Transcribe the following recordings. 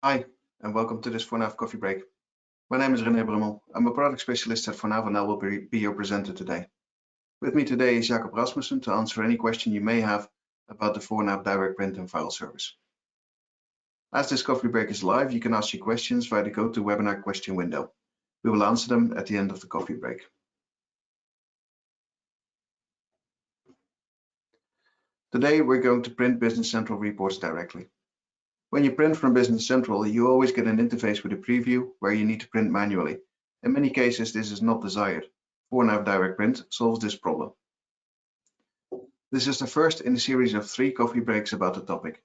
Hi, and welcome to this ForNAV coffee break. My name is René Brümmel. I'm a product specialist at ForNAV and I will be your presenter today. With me today is Jacob Rasmussen to answer any question you may have about the ForNAV Direct Print and File service. As this coffee break is live, you can ask your questions via the GoToWebinar question window. We will answer them at the end of the coffee break. Today, we're going to print Business Central reports directly. When you print from Business Central, you always get an interface with a preview where you need to print manually. In many cases, this is not desired. ForNAV Direct Print solves this problem. This is the first in a series of 3 coffee breaks about the topic.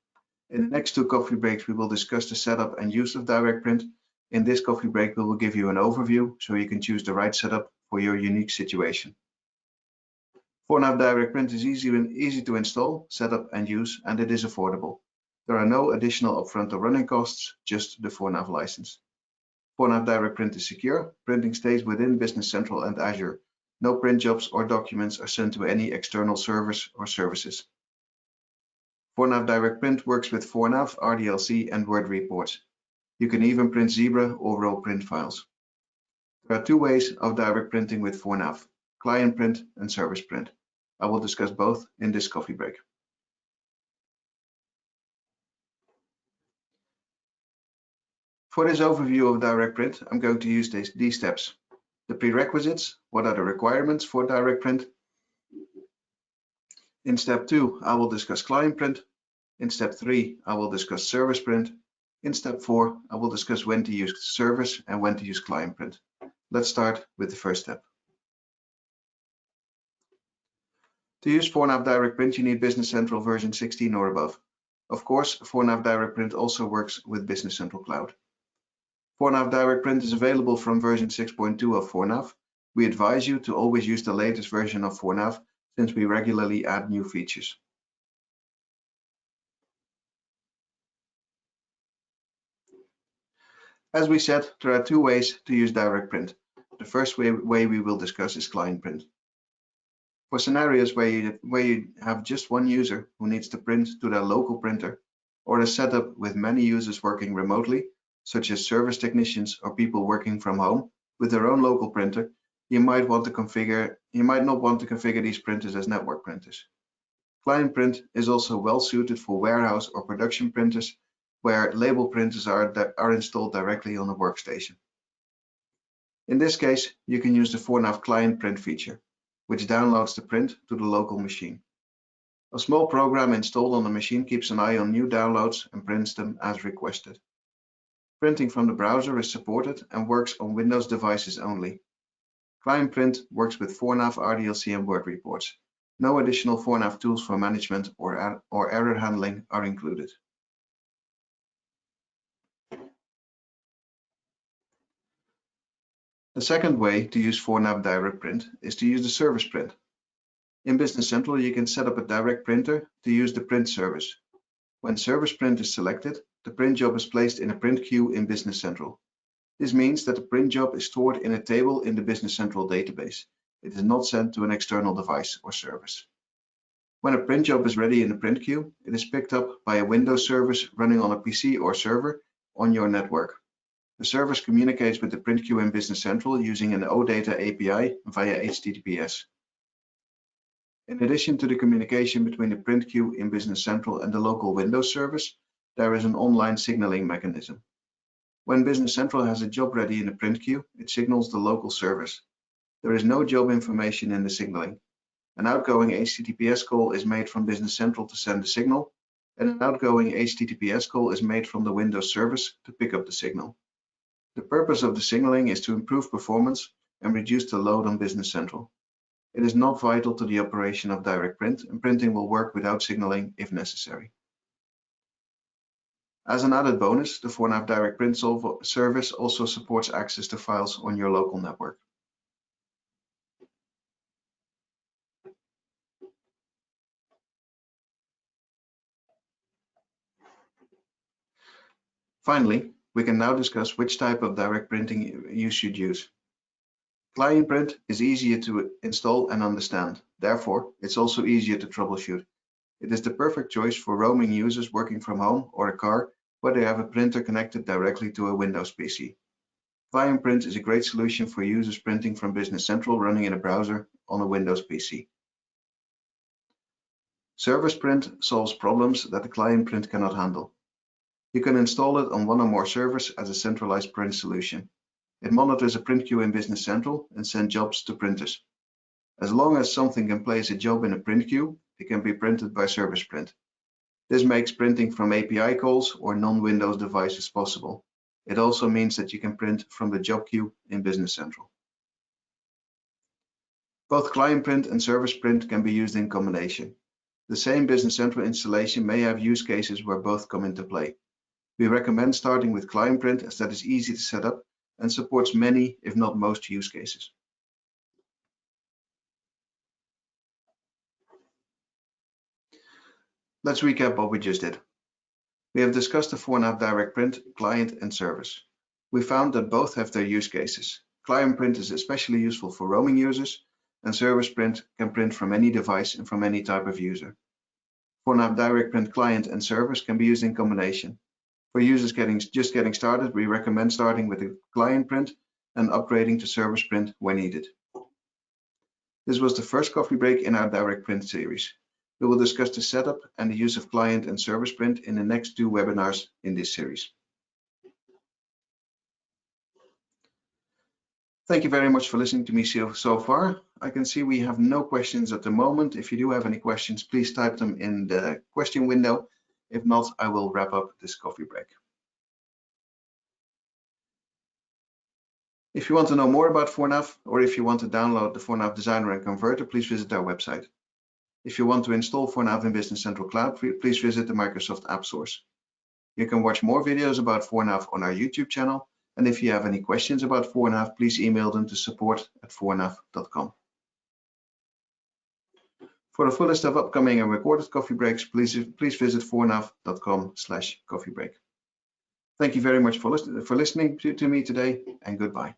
In the next 2 coffee breaks, we will discuss the setup and use of Direct Print. In this coffee break, we will give you an overview so you can choose the right setup for your unique situation. ForNAV Direct Print is easy to install, set up and use, and it is affordable. There are no additional upfront or running costs, just the ForNAV license. ForNAV Direct Print is secure. Printing stays within Business Central and Azure. No print jobs or documents are sent to any external servers or services. ForNAV Direct Print works with ForNAV, RDLC, and Word reports. You can even print Zebra or raw print files. There are 2 ways of direct printing with ForNAV: client print and service print. I will discuss both in this coffee break. For this overview of Direct Print, I'm going to use these steps. The prerequisites: what are the requirements for Direct Print? In step 2, I will discuss client print. In step 3, I will discuss service print. In step 4, I will discuss when to use service and when to use client print. Let's start with the first step. To use ForNAV Direct Print, you need Business Central version 16 or above. Of course, ForNAV Direct Print also works with Business Central Cloud. ForNAV Direct Print is available from version 6.2 of ForNAV. We advise you to always use the latest version of ForNAV since we regularly add new features. As we said, there are 2 ways to use Direct Print. The first way we will discuss is client print. For scenarios where you have just one user who needs to print to their local printer, or a setup with many users working remotely, such as service technicians or people working from home with their own local printer, you might not want to configure these printers as network printers. Client print is also well suited for warehouse or production printers where label printers are installed directly on a workstation. In this case, you can use the ForNAV client print feature, which downloads the print to the local machine. A small program installed on the machine keeps an eye on new downloads and prints them as requested. Printing from the browser is supported and works on Windows devices only. Client print works with ForNAV, RDLC, and Word reports. No additional ForNAV tools for management or error handling are included. The second way to use ForNAV Direct Print is to use the service print. In Business Central, you can set up a direct printer to use the print service. When service print is selected, the print job is placed in a print queue in Business Central. This means that the print job is stored in a table in the Business Central database. It is not sent to an external device or service. When a print job is ready in the print queue, it is picked up by a Windows service running on a PC or server on your network. The service communicates with the print queue in Business Central using an OData API via HTTPS. In addition to the communication between the print queue in Business Central and the local Windows service, there is an online signaling mechanism. When Business Central has a job ready in the print queue, it signals the local service. There is no job information in the signaling. An outgoing HTTPS call is made from Business Central to send the signal, and an outgoing HTTPS call is made from the Windows service to pick up the signal. The purpose of the signaling is to improve performance and reduce the load on Business Central. It is not vital to the operation of Direct Print, and printing will work without signaling if necessary. As an added bonus, the ForNAV Direct Print service also supports access to files on your local network. Finally, we can now discuss which type of direct printing you should use. Client print is easier to install and understand. Therefore, it's also easier to troubleshoot. It is the perfect choice for roaming users working from home or a car whether you have a printer connected directly to a Windows PC. Client Print is a great solution for users printing from Business Central running in a browser on a Windows PC. Service Print solves problems that the Client Print cannot handle. You can install it on one or more servers as a centralized print solution. It monitors a print queue in Business Central and sends jobs to printers. As long as something can place a job in a print queue, it can be printed by Service Print. This makes printing from API calls or non-Windows devices possible. It also means that you can print from the job queue in Business Central. Both Client Print and Service Print can be used in combination. The same Business Central installation may have use cases where both come into play. We recommend starting with Client Print as that is easy to set up and supports many, if not most, use cases. Let's recap what we just did. We have discussed the ForNAV Direct Print, client and service. We found that both have their use cases. Client Print is especially useful for roaming users, and Service Print can print from any device and from any type of user. ForNAV Direct Print Client and Service can be used in combination. For users just getting started, we recommend starting with the Client Print and upgrading to Service Print when needed. This was the first coffee break in our Direct Print series. We will discuss the setup and the use of Client and Service Print in the next 2 webinars in this series. Thank you very much for listening to me so far. I can see we have no questions at the moment. If you do have any questions, please type them in the question window. If not, I will wrap up this coffee break. If you want to know more about ForNAV, or if you want to download the ForNAV Designer and Converter, please visit our website. If you want to install ForNAV in Business Central Cloud, please visit the Microsoft App Source. You can watch more videos about ForNAV on our YouTube channel, and if you have any questions about ForNAV, please email them to support@fornav.com. For the full list of upcoming and recorded coffee breaks, please visit fornav.com/coffeebreak. Thank you very much for listening to me today, and goodbye.